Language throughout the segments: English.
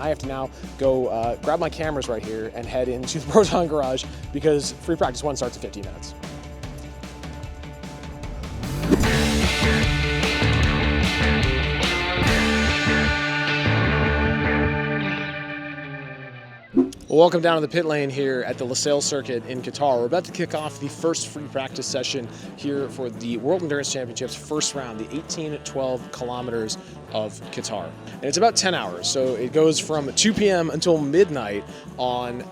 I have to now go grab my cameras right here and head into the Proton garage because free practice 1 starts in 15 minutes. Well, welcome down to the pit lane here at the Losail circuit in Qatar. We're about to kick off the first free practice session here for the World Endurance Championships first round, the 18-12 kilometers of Qatar. And it's about 10 hours, so it goes from 2 p.m. until midnight on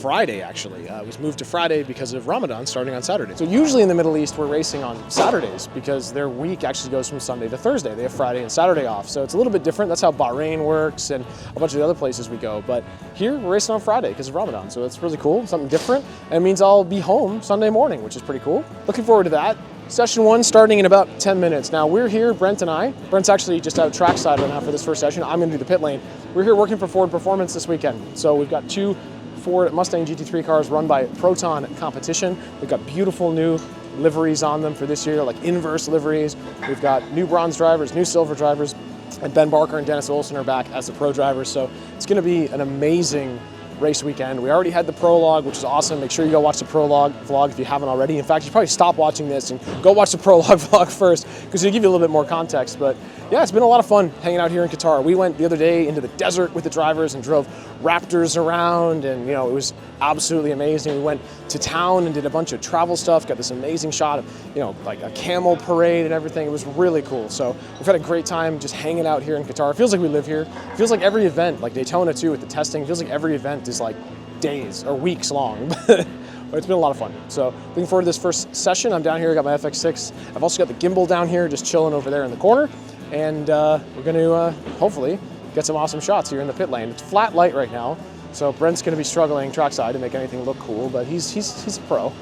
Friday, actually. It was moved to Friday because of Ramadan starting on Saturday. So usually in the Middle East, we're racing on Saturdays because their week actually goes from Sunday to Thursday. They have Friday and Saturday off, so it's a little bit different. That's how Bahrain works and a bunch of the other places we go. But here, we're racing on Friday because of Ramadan, so it's really cool, something different, and it means I'll be home Sunday morning, which is pretty cool. Looking forward to that. Session 1 starting in about 10 minutes. Now we're here, Brent and I. Brent's actually just out trackside right now for this first session. I'm gonna do the pit lane. We're here working for Ford Performance this weekend. So we've got 2 Ford Mustang GT3 cars run by Proton Competition. We've got beautiful new liveries on them for this year, like inverse liveries. We've got new bronze drivers, new silver drivers, and Ben Barker and Dennis Olsen are back as the pro drivers. So it's gonna be an amazing race weekend. We already had the prologue, which is awesome. Make sure you go watch the prologue vlog if you haven't already. In fact, you probably stop watching this and go watch the prologue vlog first because it'll give you a little bit more context. But yeah, it's been a lot of fun hanging out here in Qatar. We went the other day into the desert with the drivers and drove Raptors around, and you know, it was absolutely amazing. We went to town and did a bunch of travel stuff, got this amazing shot of, you know, like a camel parade and everything. It was really cool. So we've had a great time just hanging out here in Qatar. It feels like we live here. It feels like every event, like Daytona too with the testing, it feels like every event is like days or weeks long. But it's been a lot of fun. So looking forward to this first session. I'm down here, I got my FX6. I've also got the gimbal down here, just chilling over there in the corner. And we're gonna hopefully get some awesome shots here in the pit lane. It's flat light right now, so Brent's gonna be struggling trackside to make anything look cool, but he's a pro.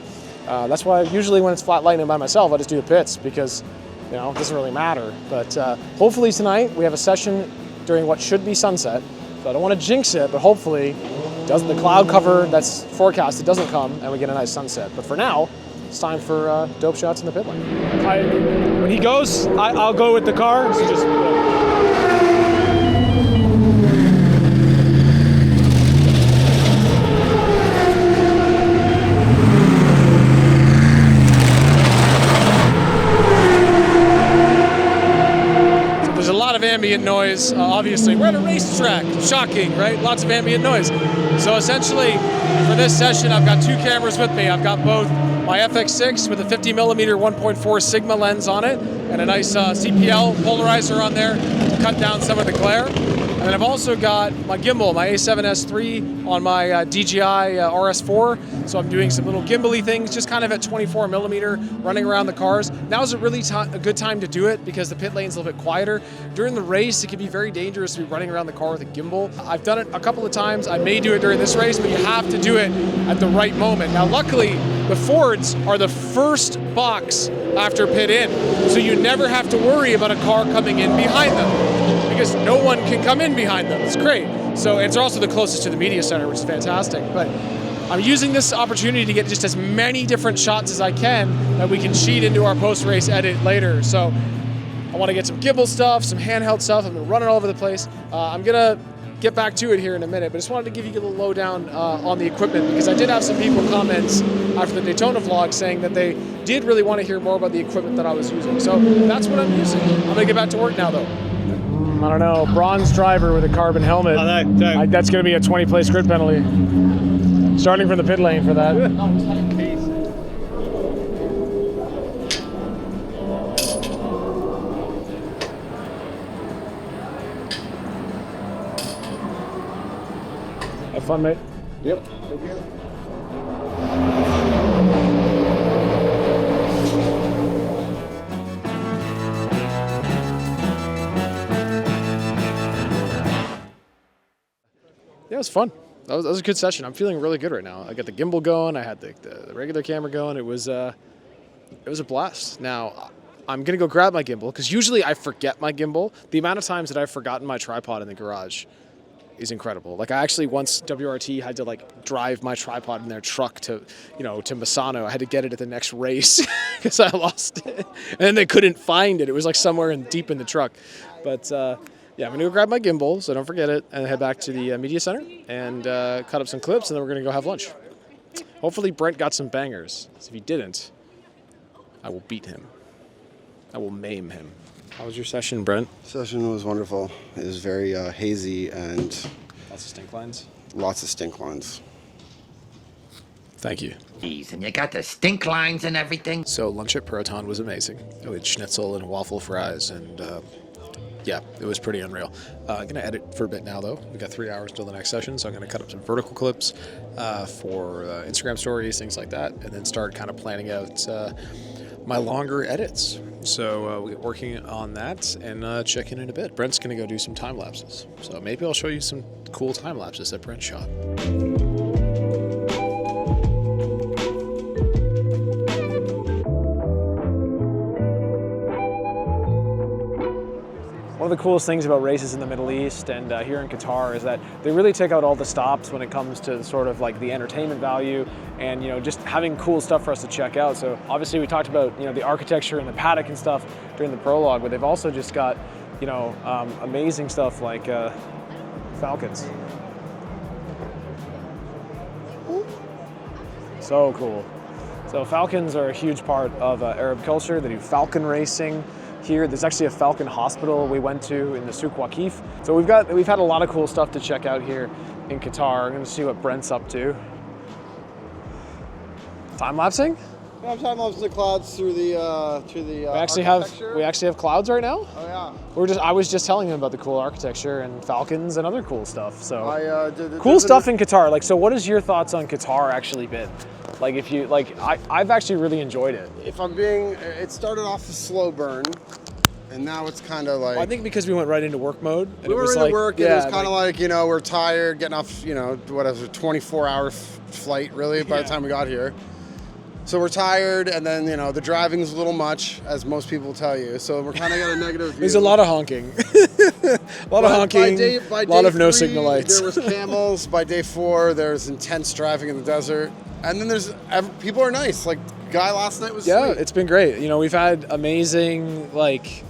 That's why usually when it's flat light and by myself, I just do the pits because, you know, it doesn't really matter. But hopefully tonight we have a session during what should be sunset. So I don't want to jinx it, but hopefully the cloud cover that's forecasted doesn't come and we get a nice sunset. But for now, it's time for dope shots in the pit lane. When he goes, I'll go with the car. So just there's a lot of ambient noise, obviously. We're at a racetrack, shocking, right? Lots of ambient noise. So essentially, for this session, I've got 2 cameras with me. I've got both my FX6 with a 50mm 1.4 Sigma lens on it, and a nice CPL polarizer on there to cut down some of the glare. And then I've also got my gimbal, my A7S III on my DJI RS4. So I'm doing some little gimbally things, just kind of at 24mm, running around the cars. Now is a really a good time to do it because the pit lane's a little bit quieter. During the race, it can be very dangerous to be running around the car with a gimbal. I've done it a couple of times. I may do it during this race, but you have to do it at the right moment. Now, luckily, the Fords are the first box after pit in, so you never have to worry about a car coming in behind them because no one can come in behind them. It's great. So it's also the closest to the media center, which is fantastic. But I'm using this opportunity to get just as many different shots as I can that we can cheat into our post-race edit later. So I want to get some gimbal stuff, some handheld stuff. I've been running all over the place. I'm gonna get back to it here in a minute, but just wanted to give you a little lowdown on the equipment because I did have some people comments after the Daytona vlog saying that they did really want to hear more about the equipment that I was using. So that's what I'm using. I'm gonna get back to work now though. I don't know, bronze driver with a carbon helmet. That's gonna be a 20-place grid penalty. Starting from the pit lane for that. Have fun, mate. Yep. Thank you. Yeah, it was fun. That was a good session. I'm feeling really good right now. I got the gimbal going. I had the regular camera going. It was a blast. Now, I'm going to go grab my gimbal because usually I forget my gimbal. The amount of times that I've forgotten my tripod in the garage is incredible. Like I actually once WRT had to like drive my tripod in their truck to, you know, to Misano. I had to get it at the next race because I lost it. And then they couldn't find it. It was like somewhere deep in the truck. But Yeah, I'm going to go grab my gimbal, so don't forget it, and head back to the media center and cut up some clips, and then we're going to go have lunch. Hopefully Brent got some bangers. If he didn't, I will beat him. I will maim him. How was your session, Brent? Session was wonderful. It was very hazy and Lots of stink lines? lots of stink lines. Thank you. Jeez, and you got the stink lines and everything. So lunch at Proton was amazing. We had schnitzel and waffle fries, and yeah, it was pretty unreal. I'm going to edit for a bit now, though. We got 3 hours till the next session, so I'm going to cut up some vertical clips for Instagram stories, things like that, and then start kind of planning out my longer edits. So we're working on that and check in a bit. Brent's going to go do some time lapses. So maybe I'll show you some cool time lapses that Brent shot. One of the coolest things about races in the Middle East and here in Qatar is that they really take out all the stops when it comes to sort of like the entertainment value and, you know, just having cool stuff for us to check out. So obviously we talked about, you know, the architecture and the paddock and stuff during the prologue, but they've also just got, you know, amazing stuff like Falcons. So cool. So Falcons are a huge part of Arab culture. They do falcon racing here. There's actually a falcon hospital we went to in the Souk Waqif. So we've had a lot of cool stuff to check out here in Qatar. I'm going to see what Brent's up to. Time lapsing? Yeah, I'm time lapsing the clouds through the We actually have clouds right now. Oh yeah. I was just telling him about the cool architecture and falcons and other cool stuff. So Cool stuff in Qatar. Like, so what is your thoughts on Qatar actually been? Like, if you like, I've actually really enjoyed it. If I'm being, it started off a slow burn, and now it's kind of like. Well, I think because we went right into work mode. And we were into work, and yeah, it was kind of like, you know, we're tired, getting off, you know, whatever, 24-hour flight really by the time we got here. So we're tired, and then, you know, the driving's a little much, as most people tell you. So we're kind of got a negative view. There's a lot of honking. A lot of honking, a lot of no signal lights. There was camels. By day 4, there's intense driving in the desert. And then people are nice. Like, guy last night was sweet. It's been great. You know, we've had amazing, like,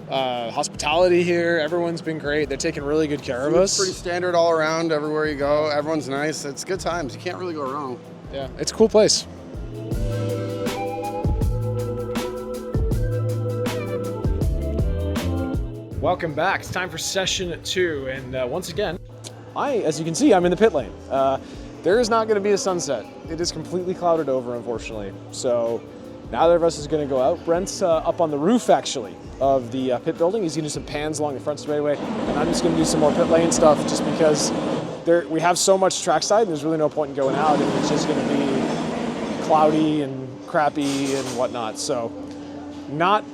hospitality here. Everyone's been great. They're taking really good care of us. Pretty standard all around, everywhere you go. Everyone's nice. It's good times. You can't really go wrong. Yeah, it's a cool place. Welcome back. It's time for session 2, and once again, as you can see, I'm in the pit lane. There is not going to be a sunset. It is completely clouded over, unfortunately. So neither of us is going to go out. Brent's up on the roof, actually, of the pit building. He's going to do some pans along the front straightaway, and I'm just going to do some more pit lane stuff, just because we have so much trackside, and there's really no point in going out, and it's just going to be cloudy and crappy and whatnot. So not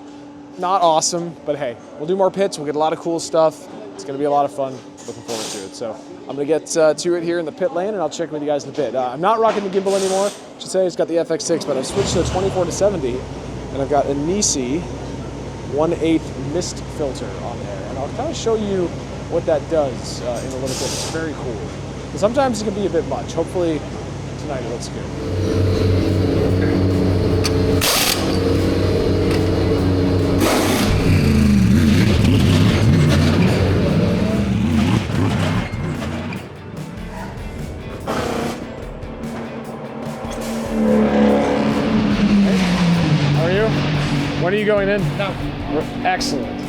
awesome, but hey, we'll do more pits. We'll get a lot of cool stuff. It's going to be a lot of fun. Looking forward to it. So I'm going to get to it here in the pit lane, and I'll check with you guys in the pit. I'm not rocking the gimbal anymore. I should say it's got the FX6, but I've switched to a 24-70, and I've got a Nisi 1/8 mist filter on there. And I'll kind of show you what that does in a little bit. It's very cool. But sometimes it can be a bit much. Hopefully tonight it looks good. When are you going in? No. Excellent.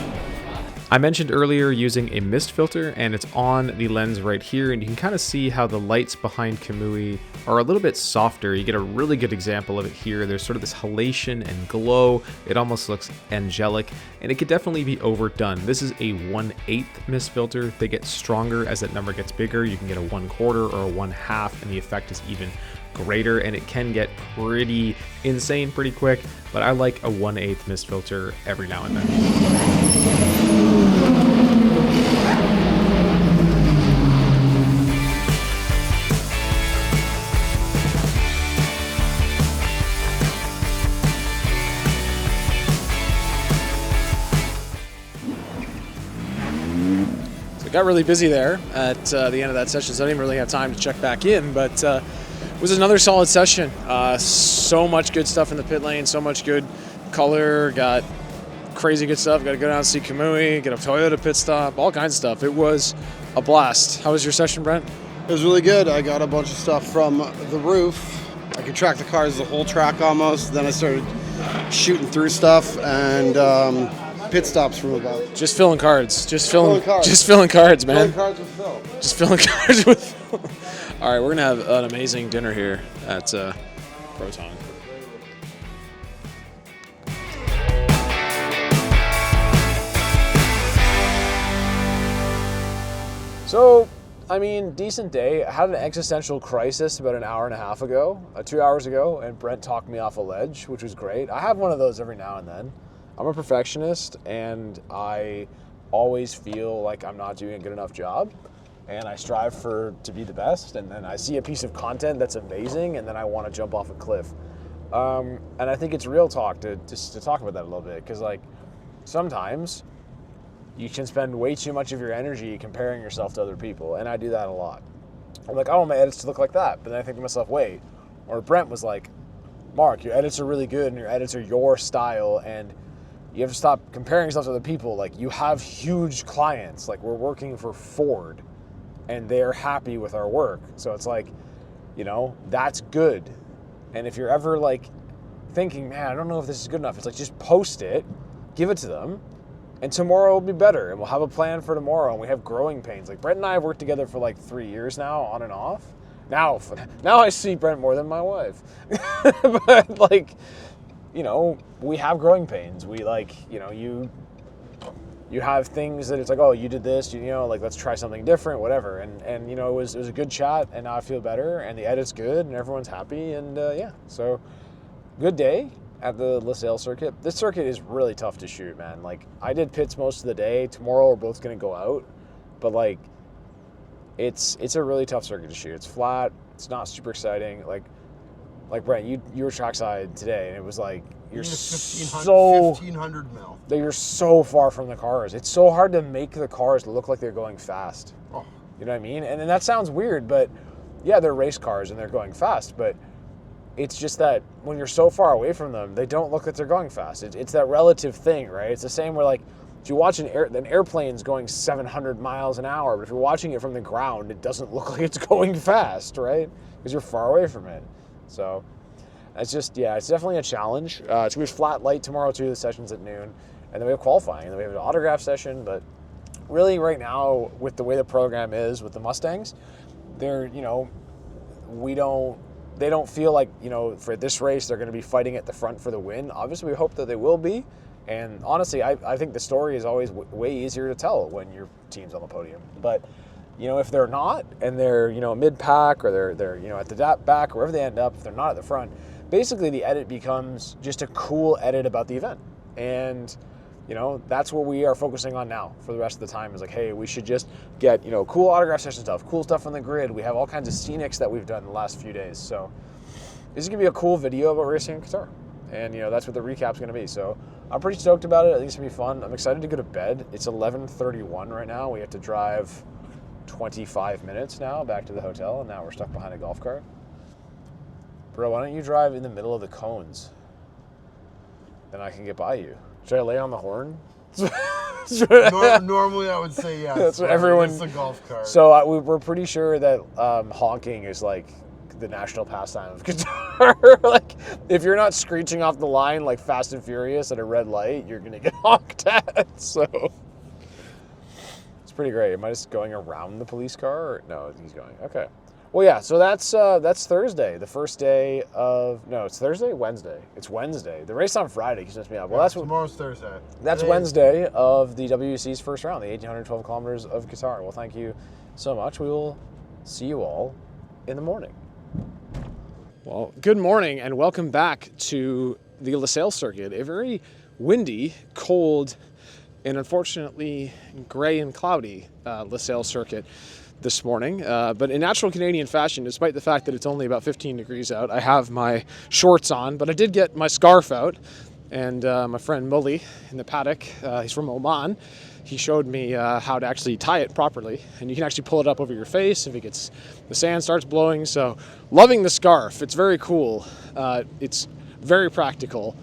I mentioned earlier using a mist filter, and it's on the lens right here, and you can kind of see how the lights behind Kamui are a little bit softer. You get a really good example of it here. There's sort of this halation and glow. It almost looks angelic, and it could definitely be overdone. This is a 1/8 mist filter. They get stronger as that number gets bigger. You can get a 1/4 or a 1/2, and the effect is even greater, and it can get pretty insane pretty quick, but I like a 1/8 mist filter every now and then. Got really busy there at the end of that session, so I didn't really have time to check back in, but it was another solid session. So much good stuff in the pit lane, so much good color. Got crazy good stuff. Got to go down and see Kamui, get a Toyota pit stop, all kinds of stuff. It was a blast. How was your session, Brent? It was really good. I got a bunch of stuff from the roof. I could track the cars the whole track almost. Then I started shooting through stuff and pit stops from above. Just filling cards. Just filling cards. Just filling cards, man. Filling cards with Phil. Just filling cards with Phil. All right, we're going to have an amazing dinner here at Proton. So, I mean, decent day. I had an existential crisis about an hour and a half ago, 2 hours ago, and Brent talked me off a ledge, which was great. I have one of those every now and then. I'm a perfectionist, and I always feel like I'm not doing a good enough job, and I strive to be the best, and then I see a piece of content that's amazing, and then I want to jump off a cliff. And I think it's real talk to talk about that a little bit, because like sometimes you can spend way too much of your energy comparing yourself to other people, and I do that a lot. I'm like, I want my edits to look like that, but then I think to myself, wait. Or Brent was like, Mark, your edits are really good, and your edits are your style, and you have to stop comparing yourself to other people. Like, you have huge clients. Like, we're working for Ford, and they're happy with our work. So it's like, you know, that's good. And if you're ever like thinking, man, I don't know if this is good enough, it's like, just post it, give it to them, and tomorrow will be better, and we'll have a plan for tomorrow, and we have growing pains. Like, Brent and I have worked together for like 3 years now, on and off. Now I see Brent more than my wife. But like, you know, we have growing pains. We like, you know, you have things that it's like, oh, you did this, you know, like, let's try something different, whatever. And you know, it was a good chat, and now I feel better, and the edit's good, and everyone's happy, and yeah, so good day at the LaSalle circuit. This circuit is really tough to shoot, man. Like, I did pits most of the day. Tomorrow we're both gonna go out, but like, it's a really tough circuit to shoot. It's flat. It's not super exciting. Like Brent, you were trackside today, and it was like, you're so 1500 mil. that you're so far from the cars. It's so hard to make the cars look like they're going fast. Oh. You know what I mean? And that sounds weird, but yeah, they're race cars and they're going fast, but it's just that when you're so far away from them, they don't look like they're going fast. It's that relative thing, right? It's the same where, like, if you watch an airplane's going 700 miles an hour, but if you're watching it from the ground, it doesn't look like it's going fast, right? Because you're far away from it. So it's just, yeah, it's definitely a challenge. It's going to be flat light tomorrow too. The session's at noon, and then we have qualifying, and then we have an autograph session. But really, right now, with the way the program is with the Mustangs, they're, you know, they don't feel like, you know, for this race they're going to be fighting at the front for the win. Obviously, we hope that they will be. And honestly, I think the story is always way easier to tell when your team's on the podium. But, you know, if they're not, and they're, you know, mid-pack, or they're you know, at the back, wherever they end up, if they're not at the front, basically the edit becomes just a cool edit about the event. And, you know, that's what we are focusing on now for the rest of the time, is like, hey, we should just get, you know, cool autograph session stuff, cool stuff on the grid. We have all kinds of scenics that we've done the last few days. So this is going to be a cool video about racing in Qatar. And, you know, that's what the recap's going to be. So I'm pretty stoked about it. I think it's going to be fun. I'm excited to go to bed. It's 11:31 right now. We have to drive 25 minutes now back to the hotel, and now we're stuck behind a golf cart. Bro, why don't you drive in the middle of the cones? Then I can get by you. Should I lay on the horn? Normally I would say yes. That's what everyone... It's a golf cart. So we're pretty sure that honking is like the national pastime of Qatar. Like, if you're not screeching off the line like Fast and Furious at a red light, you're gonna get honked at. So it's pretty great. Am I just going around the police car? Or, no, he's going. Okay. Well, yeah. So that's Thursday, the first day of. No, it's Thursday, Wednesday. It's Wednesday. The race on Friday keeps me up. Well, that's tomorrow's Thursday. That's Wednesday of the WEC's first round, the 1,812 kilometers of Qatar. Well, thank you so much. We will see you all in the morning. Well, good morning and welcome back to the LaSalle circuit. A very windy, cold, and unfortunately gray and cloudy LaSalle circuit this morning. But in natural Canadian fashion, despite the fact that it's only about 15 degrees out, I have my shorts on, but I did get my scarf out. And my friend Mully in the paddock, he's from Oman, he showed me how to actually tie it properly. And you can actually pull it up over your face if the sand starts blowing. So loving the scarf. It's very cool. It's very practical.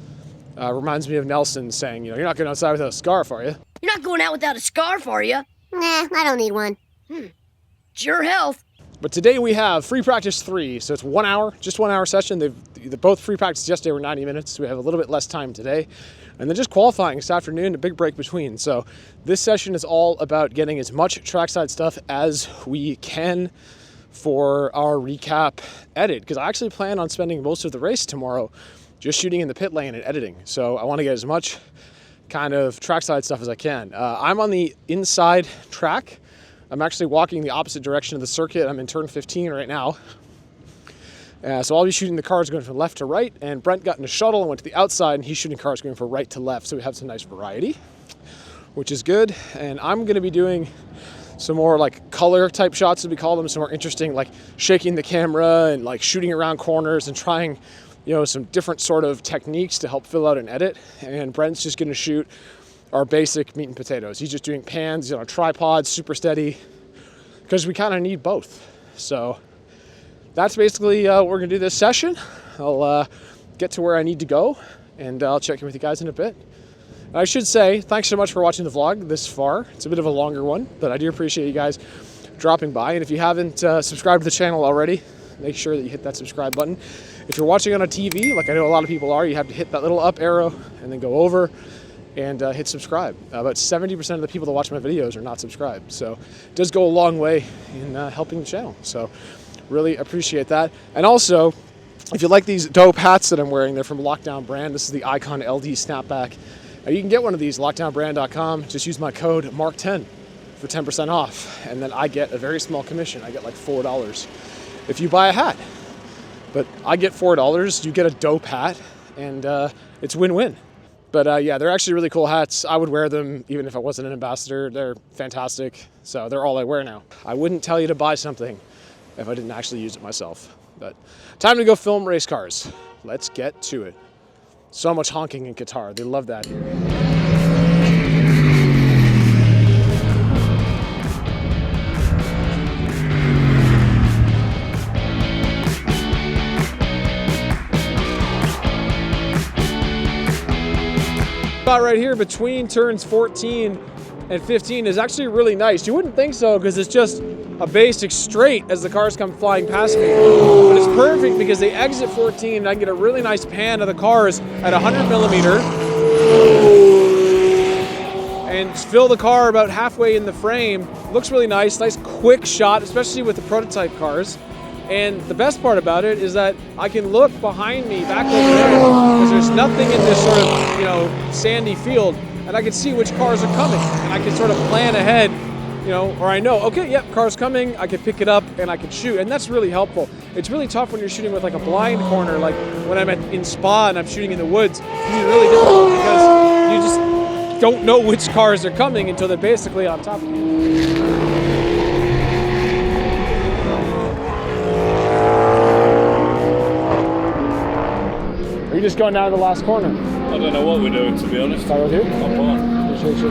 Reminds me of Nelson saying, you know, you're not going outside without a scarf, are you? You're not going out without a scarf, are you? Nah, I don't need one. It's your health. But today we have free practice 3, so it's 1 hour, just 1 hour session. The both free practice yesterday were 90 minutes, so we have a little bit less time today. And then just qualifying this afternoon, a big break between. So this session is all about getting as much trackside stuff as we can for our recap edit, because I actually plan on spending most of the race tomorrow just shooting in the pit lane and editing. So I want to get as much kind of trackside stuff as I can. I'm on the inside track. I'm actually walking the opposite direction of the circuit. I'm in turn 15 right now. So I'll be shooting the cars going from left to right, and Brent got in a shuttle and went to the outside, and he's shooting cars going from right to left. So we have some nice variety, which is good. And I'm gonna be doing some more like color type shots, as we call them, some more interesting, like shaking the camera and like shooting around corners and trying, you know, some different sort of techniques to help fill out an edit. And Brent's just gonna shoot our basic meat and potatoes. He's just doing pans, you know, tripods, super steady, because we kind of need both. So that's basically what we're gonna do this session. I'll get to where I need to go, and I'll check in with you guys in a bit. And I should say, thanks so much for watching the vlog this far. It's a bit of a longer one, but I do appreciate you guys dropping by. And if you haven't subscribed to the channel already, make sure that you hit that subscribe button. If you're watching on a TV, like I know a lot of people are, you have to hit that little up arrow and then go over and hit subscribe. About 70% of the people that watch my videos are not subscribed. So it does go a long way in helping the channel. So really appreciate that. And also, if you like these dope hats that I'm wearing, they're from Lockdown Brand. This is the Icon LD Snapback. You can get one of these, lockdownbrand.com. Just use my code MARK10 for 10% off. And then I get a very small commission. I get like $4 if you buy a hat. But I get $4, you get a dope hat, and it's win-win. But yeah, they're actually really cool hats. I would wear them even if I wasn't an ambassador. They're fantastic. So they're all I wear now. I wouldn't tell you to buy something if I didn't actually use it myself. But time to go film race cars. Let's get to it. So much honking in Qatar. They love that here. Right here between turns 14 and 15 is actually really nice. You wouldn't think so because it's just a basic straight as the cars come flying past me. But it's perfect because they exit 14 and I can get a really nice pan of the cars at 100mm and fill the car about halfway in the frame. Looks really nice quick shot, especially with the prototype cars. And the best part about it is that I can look behind me back over there because there's nothing in this sort of, you know, sandy field, and I can see which cars are coming, and I can sort of plan ahead, you know, or I know, okay, yep, car's coming, I can pick it up and I can shoot, and that's really helpful. It's really tough when you're shooting with like a blind corner, like when I'm in Spa and I'm shooting in the woods. It's really difficult because you just don't know which cars are coming until they're basically on top of you. Are you just going down to the last corner? I don't know what we're doing, to be honest. Start with you? I'm fine. Sure.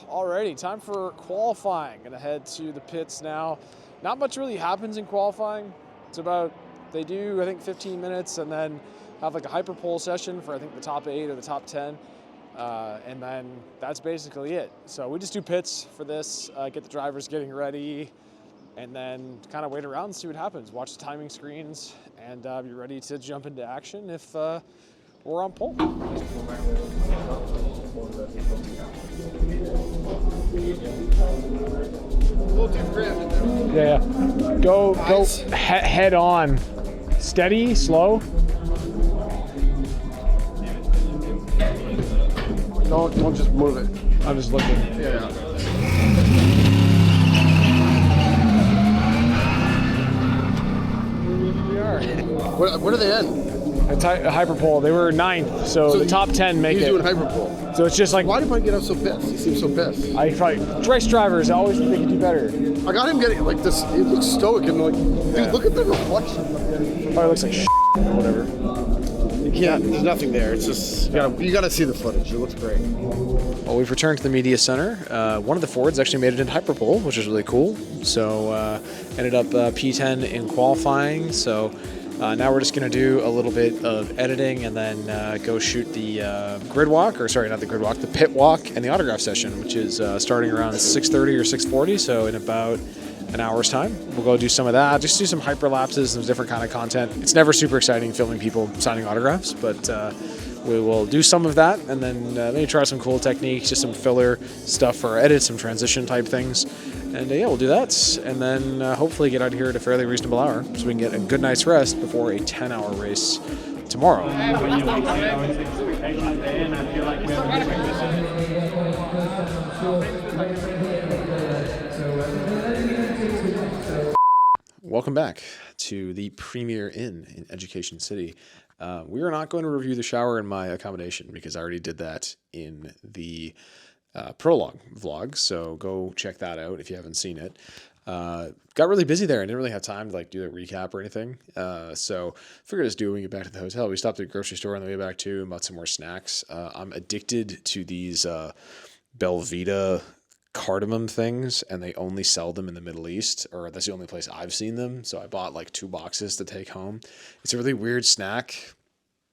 Alrighty, time for qualifying. Gonna head to the pits now. Not much really happens in qualifying. It's about, they do, I think, 15 minutes and then have like a hyperpole session for I think the top 8 or the top 10. And then that's basically it. So we just do pits for this, get the drivers getting ready, and then kind of wait around and see what happens. Watch the timing screens and be ready to jump into action if we're on pole. Yeah. Go head on. Steady, slow. Don't just move it. I'm just looking. Yeah. We are. What are they in? A hyperpole. They were 9th, so the top 10 make he's it. He's doing hyperpole. So it's just like. Why did Mike get up so pissed? He seems so pissed. I fight race drivers. I always think they can do better. I got him getting like this. He looks stoic and like, dude, look at the reflection. Probably looks like shit or whatever. can't. There's nothing there. It's just you gotta see the footage. It looks great. Well, we've returned to the media center. One of the Fords actually made it into Hyperpole, which is really cool. So ended up P10 in qualifying. So now we're just going to do a little bit of editing and then go shoot the grid walk, or sorry, not the grid walk, the pit walk and the autograph session, which is starting around 6:30 or 6:40. So in about an hour's time, we'll go do some of that, just do some hyperlapses, some different kind of content. It's never super exciting filming people signing autographs, but we will do some of that and then maybe try some cool techniques, just some filler stuff for our edits, some transition type things. And yeah, we'll do that, and then hopefully get out of here at a fairly reasonable hour so we can get a good night's rest before a 10-hour race tomorrow. Welcome back to the Premier Inn in Education City. We are not going to review the shower in my accommodation because I already did that in the prologue vlog, so go check that out if you haven't seen it. Got really busy there. I didn't really have time to do a recap or anything. So figured just do it when we get back to the hotel. We stopped at the grocery store on the way back too and bought some more snacks. I'm addicted to these Belvita cardamom things, and they only sell them in the Middle East, or that's the only place I've seen them. So I bought 2 boxes to take home. It's a really weird snack,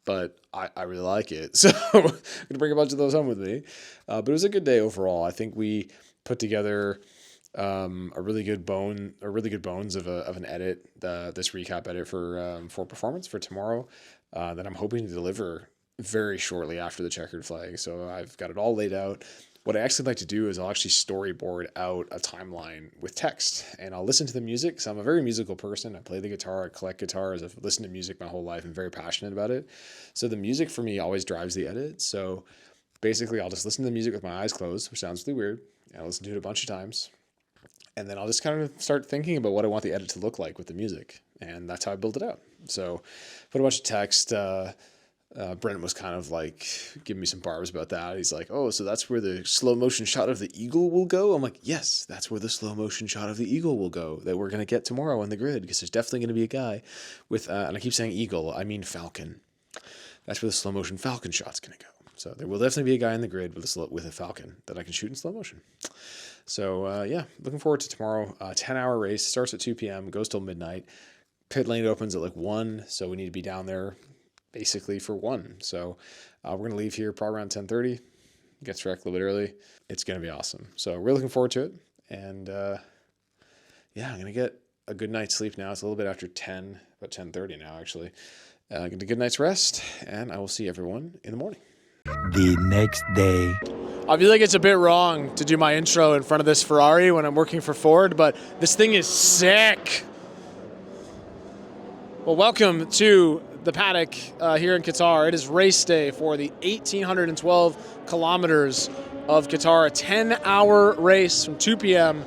but I really like it. So I'm going to bring a bunch of those home with me. But it was a good day overall. I think we put together a really good bones of an edit, this recap edit for performance for tomorrow, that I'm hoping to deliver very shortly after the checkered flag. So I've got it all laid out. What I actually like to do is I'll actually storyboard out a timeline with text, and I'll listen to the music. So I'm a very musical person. I play the guitar, I collect guitars, I've listened to music my whole life and very passionate about it. So the music for me always drives the edit. So basically I'll just listen to the music with my eyes closed, which sounds really weird. I'll listen to it a bunch of times. And then I'll just kind of start thinking about what I want the edit to look like with the music. And that's how I build it out. So put a bunch of text. Brent was kind of giving me some barbs about that. He's like, oh, so that's where the slow motion shot of the eagle will go? I'm like, yes, that's where the slow motion shot of the eagle will go that we're going to get tomorrow on the grid, because there's definitely going to be a guy with, and I keep saying eagle, I mean falcon. That's where the slow motion falcon shot's going to go. So there will definitely be a guy in the grid with a falcon that I can shoot in slow motion. So yeah, looking forward to tomorrow. 10-hour race, starts at 2 p.m., goes till midnight. Pit lane opens at 1, so we need to be down there basically for 1. So we're going to leave here probably around 10:30. Get to wreck a little bit early. It's going to be awesome. So we're looking forward to it. And yeah, I'm going to get a good night's sleep now. It's a little bit after 10, about 10:30 now actually. Get a good night's rest, and I will see everyone in the morning. The next day. I feel like it's a bit wrong to do my intro in front of this Ferrari when I'm working for Ford, but this thing is sick. Well, welcome to the paddock here in Qatar. It is race day for the 1,812 kilometers of Qatar, a 10-hour race from 2 p.m.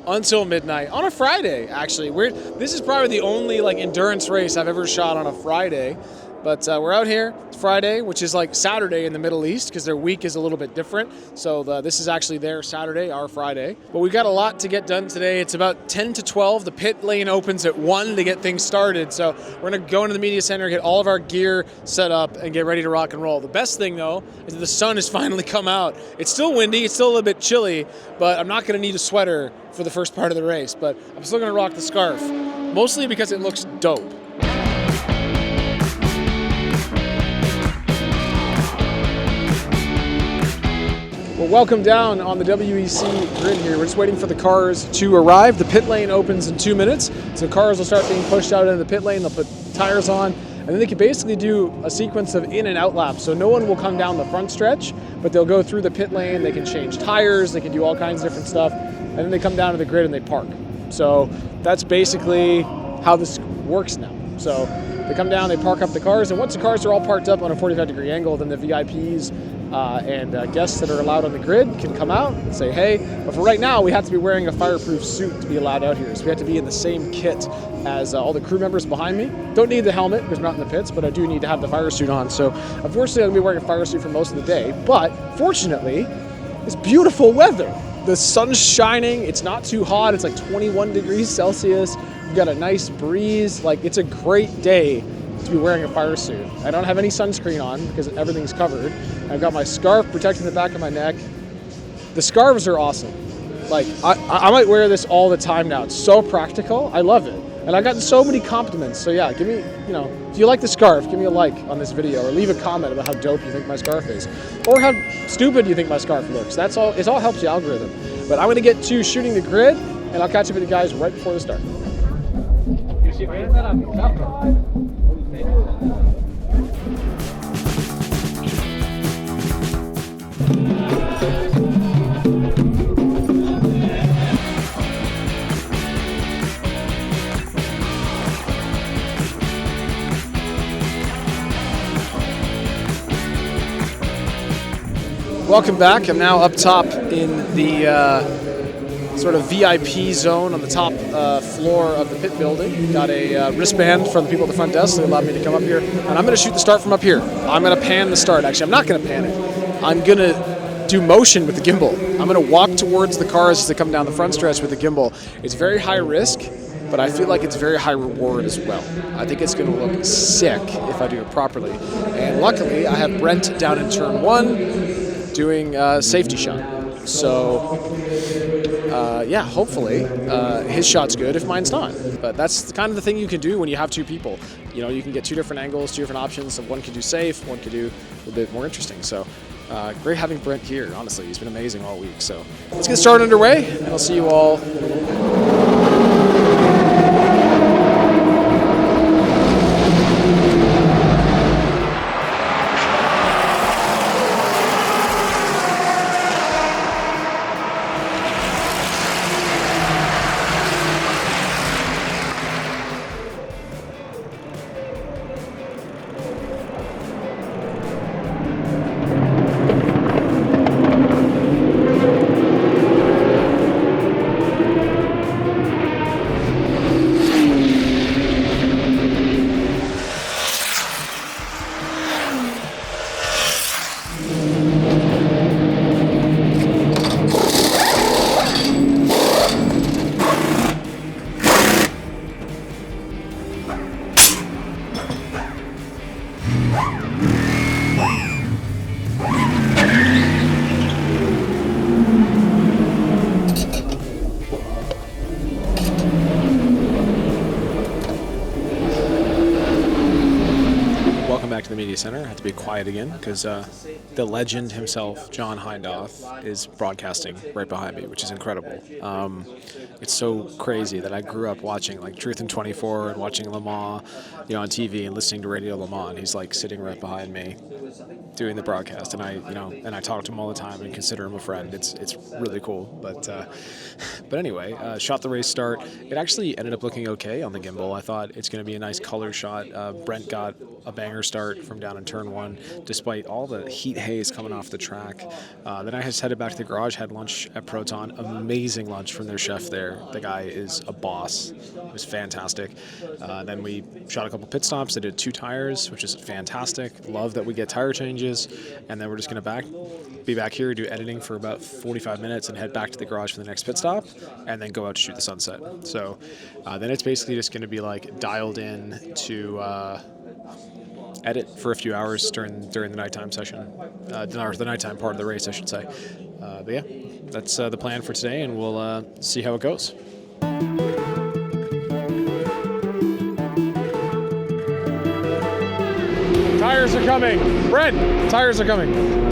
until midnight on a Friday, actually. This is probably the only endurance race I've ever shot on a Friday. But we're out here. It's Friday, which is like Saturday in the Middle East because their week is a little bit different. So this is actually their Saturday, our Friday. But we've got a lot to get done today. It's about 10 to 12. The pit lane opens at 1 to get things started. So we're going to go into the media center, get all of our gear set up, and get ready to rock and roll. The best thing, though, is that the sun has finally come out. It's still windy. It's still a little bit chilly, but I'm not going to need a sweater for the first part of the race. But I'm still going to rock the scarf, mostly because it looks dope. Well, welcome down on the WEC grid here. We're just waiting for the cars to arrive. The pit lane opens in 2 minutes, so cars will start being pushed out into the pit lane. They'll put tires on, and then they can basically do a sequence of in and out laps. So no one will come down the front stretch, but they'll go through the pit lane. They can change tires. They can do all kinds of different stuff, and then they come down to the grid and they park. So that's basically how this works now. So they come down, they park up the cars, and once the cars are all parked up on a 45-degree angle, then the VIPs and guests that are allowed on the grid can come out and say, hey. But for right now, we have to be wearing a fireproof suit to be allowed out here. So we have to be in the same kit as all the crew members behind me. Don't need the helmet because we're not in the pits, but I do need to have the fire suit on. So unfortunately, I'm going to be wearing a fire suit for most of the day. But fortunately, it's beautiful weather. The sun's shining. It's not too hot. It's like 21 degrees Celsius. We've got a nice breeze. Like, it's a great day to be wearing a fire suit. I don't have any sunscreen on because everything's covered. I've got my scarf protecting the back of my neck. The scarves are awesome. Like, I might wear this all the time now. It's so practical. I love it. And I've gotten so many compliments. So yeah, give me, you know, if you like the scarf, give me a like on this video or leave a comment about how dope you think my scarf is. Or how stupid you think my scarf looks. That's all, it all helps the algorithm. But I'm gonna get to shooting the grid and I'll catch up with you guys right before the start. Welcome back. I'm now up top in the sort of VIP zone on the top floor of the pit building. Got a wristband from the people at the front desk. They allowed me to come up here. And I'm going to shoot the start from up here. I'm going to pan the start. Actually, I'm not going to pan it. I'm going to do motion with the gimbal. I'm going to walk towards the cars as they come down the front stretch with the gimbal. It's very high risk, but I feel like it's very high reward as well. I think it's going to look sick if I do it properly. And luckily, I have Brent down in turn 1 doing safety shot. So yeah, hopefully his shot's good if mine's not. But that's the kind of the thing you can do when you have two people. You know, you can get two different angles, two different options. So one can do safe, one can do a little bit more interesting. So great having Brent here, honestly. He's been amazing all week. So let's get started underway, and I'll see you all in a minute. Center. I have to be quiet again because the legend himself, John Hindhaugh, is broadcasting right behind me, which is incredible. It's so crazy that I grew up watching like Truth in 24 and watching Le Mans, you know, on TV and listening to Radio Le Mans. And he's like sitting right behind me doing the broadcast, and I talk to him all the time and consider him a friend. It's really cool. But anyway, shot the race start. It actually ended up looking okay on the gimbal. I thought it's going to be a nice color shot. Brent got a banger start from down in turn 1, despite all the heat haze coming off the track. Then I just headed back to the garage, had lunch at Proton. Amazing lunch from their chef there. The guy is a boss. It was fantastic. Then we shot a couple pit stops. I did 2 tires, which is fantastic. Love that we get tire changes. And then we're just going to be back here, do editing for about 45 minutes, and head back to the garage for the next pit stop, and then go out to shoot the sunset. So then it's basically just going to be like dialed in to edit for a few hours during the nighttime session, or the nighttime part of the race, I should say. But yeah, that's the plan for today, and we'll see how it goes. Tires are coming. Brent, tires are coming.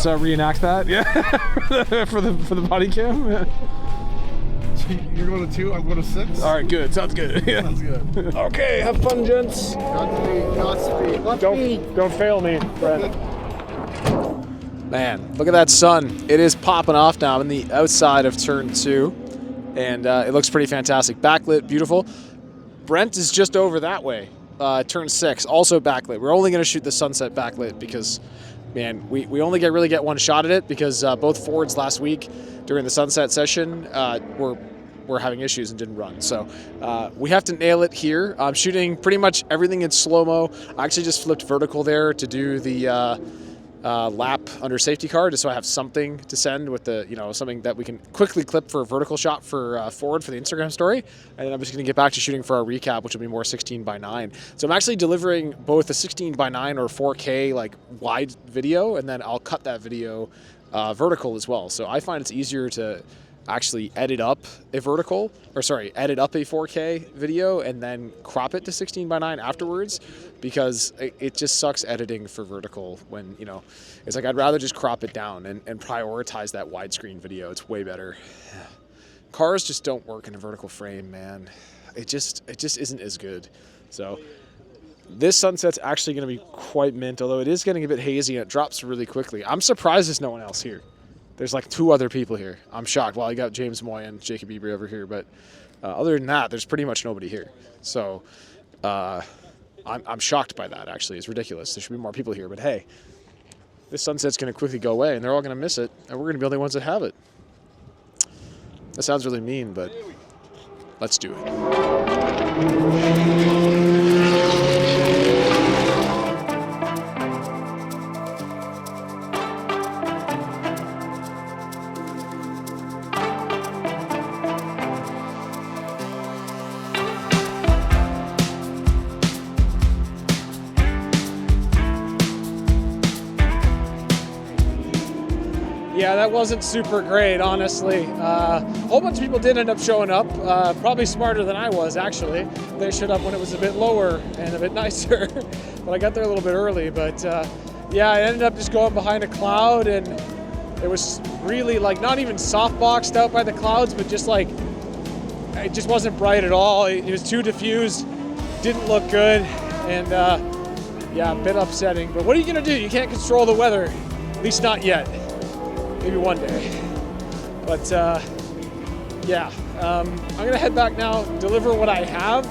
Let's reenact that, yeah, for the body cam. Yeah. You're going to 2, I'm going to 6. All right, good. Sounds good. Yeah. Sounds good. Okay, have fun, gents. Godspeed. Don't fail me, Brent. Man, look at that sun. It is popping off now. I'm in the outside of turn 2, and it looks pretty fantastic. Backlit, beautiful. Brent is just over that way. turn 6, also backlit. We're only going to shoot the sunset backlit because, man, we only really get one shot at it because both Fords last week during the sunset session were having issues and didn't run. So we have to nail it here. I'm shooting pretty much everything in slow-mo. I actually just flipped vertical there to do the lap under safety car, just so I have something to send with the, something that we can quickly clip for a vertical shot for Ford for the Instagram story. And then I'm just going to get back to shooting for our recap, which will be more 16:9. So I'm actually delivering both a 16:9 or 4K like wide video, and then I'll cut that video vertical as well. So I find it's easier to actually edit up a 4K video and then crop it to 16:9 afterwards, because it just sucks editing for vertical when, it's like I'd rather just crop it down and prioritize that widescreen video. It's way better. Cars just don't work in a vertical frame, man. It just isn't as good. So this sunset's actually going to be quite mint, although it is getting a bit hazy and it drops really quickly. I'm surprised there's no one else here. There's like 2 other people here. I'm shocked. Well, I got James Moy and Jacob Ebrey over here, but other than that, there's pretty much nobody here. So I'm shocked by that, actually. It's ridiculous. There should be more people here, but hey, this sunset's going to quickly go away, and they're all going to miss it, and we're going to be the only ones that have it. That sounds really mean, but let's do it. Yeah, that wasn't super great, honestly. A whole bunch of people did end up showing up, probably smarter than I was, actually. They showed up when it was a bit lower and a bit nicer, but I got there a little bit early. But yeah, I ended up just going behind a cloud, and it was really like not even softboxed out by the clouds, but just like, it just wasn't bright at all. It was too diffused, didn't look good, and yeah, a bit upsetting. But what are you gonna do? You can't control the weather, at least not yet. Maybe one day. But yeah, I'm gonna head back now, deliver what I have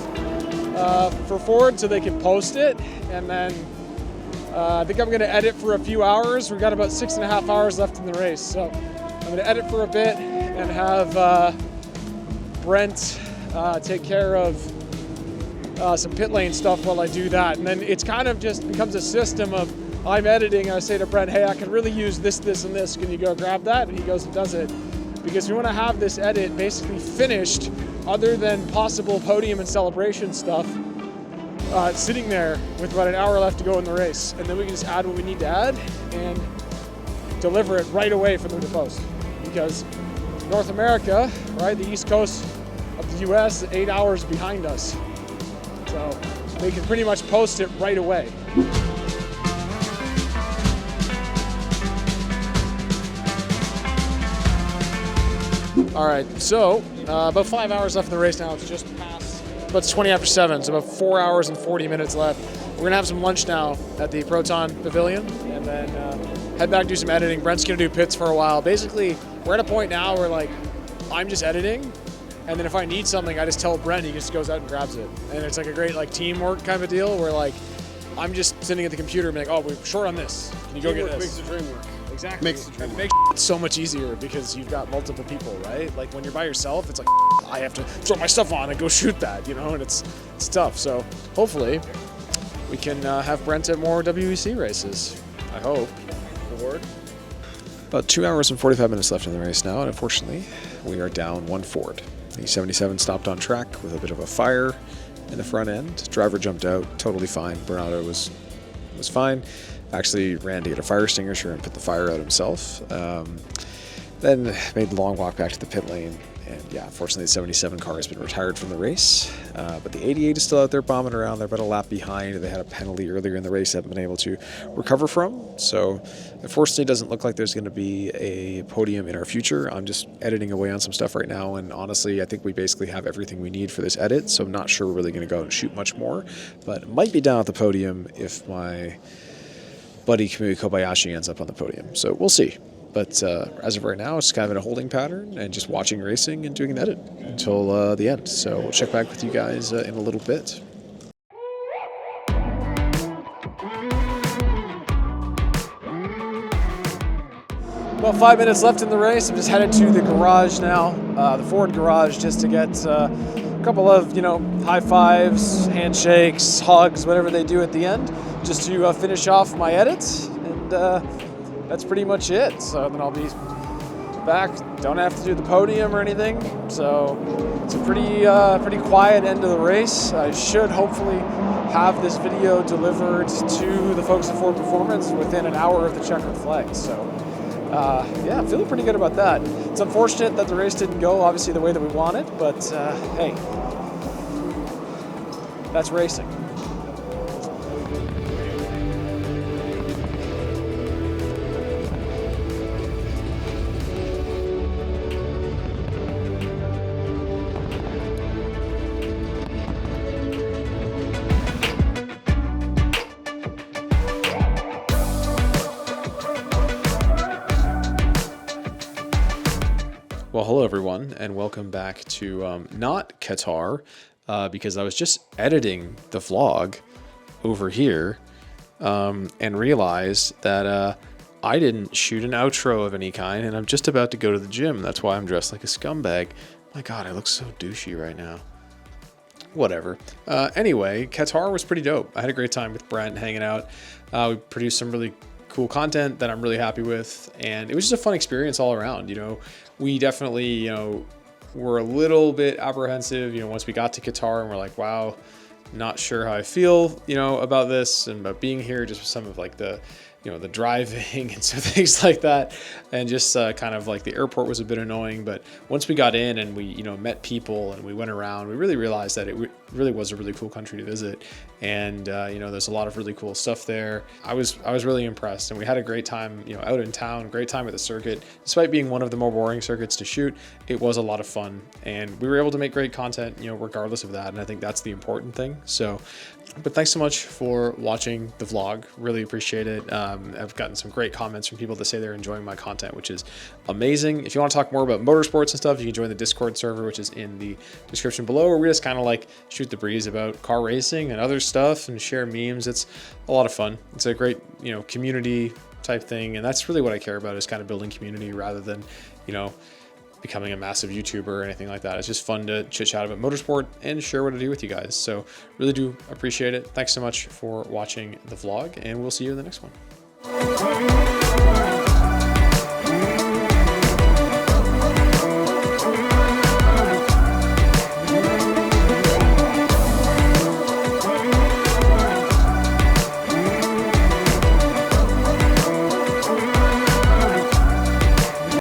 for Ford so they can post it, and then I think I'm gonna edit for a few hours. We've got about 6.5 hours left in the race, so I'm gonna edit for a bit and have Brent take care of some pit lane stuff while I do that. And then it's kind of just becomes a system of, I'm editing, I say to Brent, hey, I can really use this, this, and this. Can you go grab that? And he goes and does it. Because we want to have this edit basically finished, other than possible podium and celebration stuff, sitting there with about an hour left to go in the race. And then we can just add what we need to add and deliver it right away for them to post. Because North America, right, the East Coast of the US, 8 hours behind us. So they can pretty much post it right away. All right, so about 5 hours left in the race now. It's just past, about 20 after 7, so about 4 hours and 40 minutes left. We're gonna have some lunch now at the Proton Pavilion, and then head back, do some editing. Brent's gonna do pits for a while. Basically, we're at a point now where like, I'm just editing, and then if I need something, I just tell Brent, he just goes out and grabs it. And it's like a great like teamwork kind of a deal where like, I'm just sitting at the computer and being like, oh, we're short on this. Can you go get this? Makes the dream work. Exactly. It makes it so much easier because you've got multiple people, right? Like when you're by yourself, it's like, I have to throw my stuff on and go shoot that, and it's tough. So hopefully we can have Brent at more WEC races. I hope. Forward. About 2 hours and 45 minutes left in the race now, and unfortunately, we are down one Ford. The 77 stopped on track with a bit of a fire in the front end. Driver jumped out, totally fine. Bernardo was fine. Actually ran to get a fire extinguisher and put the fire out himself. Then made the long walk back to the pit lane. And yeah, unfortunately the 77 car has been retired from the race. But the 88 is still out there bombing around. They're about a lap behind. They had a penalty earlier in the race they haven't been able to recover from. So unfortunately it doesn't look like there's going to be a podium in our future. I'm just editing away on some stuff right now. And honestly, I think we basically have everything we need for this edit. So I'm not sure we're really going to go and shoot much more. But it might be down at the podium if my buddy Kamui Kobayashi ends up on the podium. So we'll see. But as of right now, it's kind of in a holding pattern and just watching racing and doing an edit until the end. So we'll check back with you guys in a little bit. About 5 minutes left in the race. I'm just headed to the garage now, the Ford garage, just to get a couple of, high fives, handshakes, hugs, whatever they do at the end, just to finish off my edits. And that's pretty much it. So then I'll be back. Don't have to do the podium or anything. So it's a pretty quiet end of the race. I should hopefully have this video delivered to the folks at Ford Performance within an hour of the checkered flag. So yeah, I'm feeling pretty good about that. It's unfortunate that the race didn't go obviously the way that we wanted, but hey, that's racing. Well, hello everyone, and welcome back to not Qatar, because I was just editing the vlog over here and realized that I didn't shoot an outro of any kind, and I'm just about to go to the gym. That's why I'm dressed like a scumbag. My God, I look so douchey right now. Whatever. Anyway, Qatar was pretty dope. I had a great time with Brent hanging out. We produced some really cool content that I'm really happy with, and it was just a fun experience all around. We definitely, were a little bit apprehensive, once we got to Qatar, and we're like, wow, not sure how I feel, about this and about being here, just with some of like the, the driving and some things like that. And just kind of like the airport was a bit annoying. But once we got in and we, met people and we went around, we really realized that it really was a really cool country to visit. And, there's a lot of really cool stuff there. I was really impressed, and we had a great time, out in town, great time at the circuit. Despite being one of the more boring circuits to shoot, it was a lot of fun, and we were able to make great content, regardless of that. And I think that's the important thing. So, but thanks so much for watching the vlog. Really appreciate it. I've gotten some great comments from people that say they're enjoying my content, which is amazing. If you want to talk more about motorsports and stuff, you can join the Discord server, which is in the description below, where we just kind of like shoot the breeze about car racing and other stuff and share memes. It's a lot of fun. It's a great, community type thing. And that's really what I care about, is kind of building community rather than, becoming a massive YouTuber or anything like that. It's just fun to chit chat about motorsport and share what I do with you guys. So really do appreciate it. Thanks so much for watching the vlog, and we'll see you in the next one.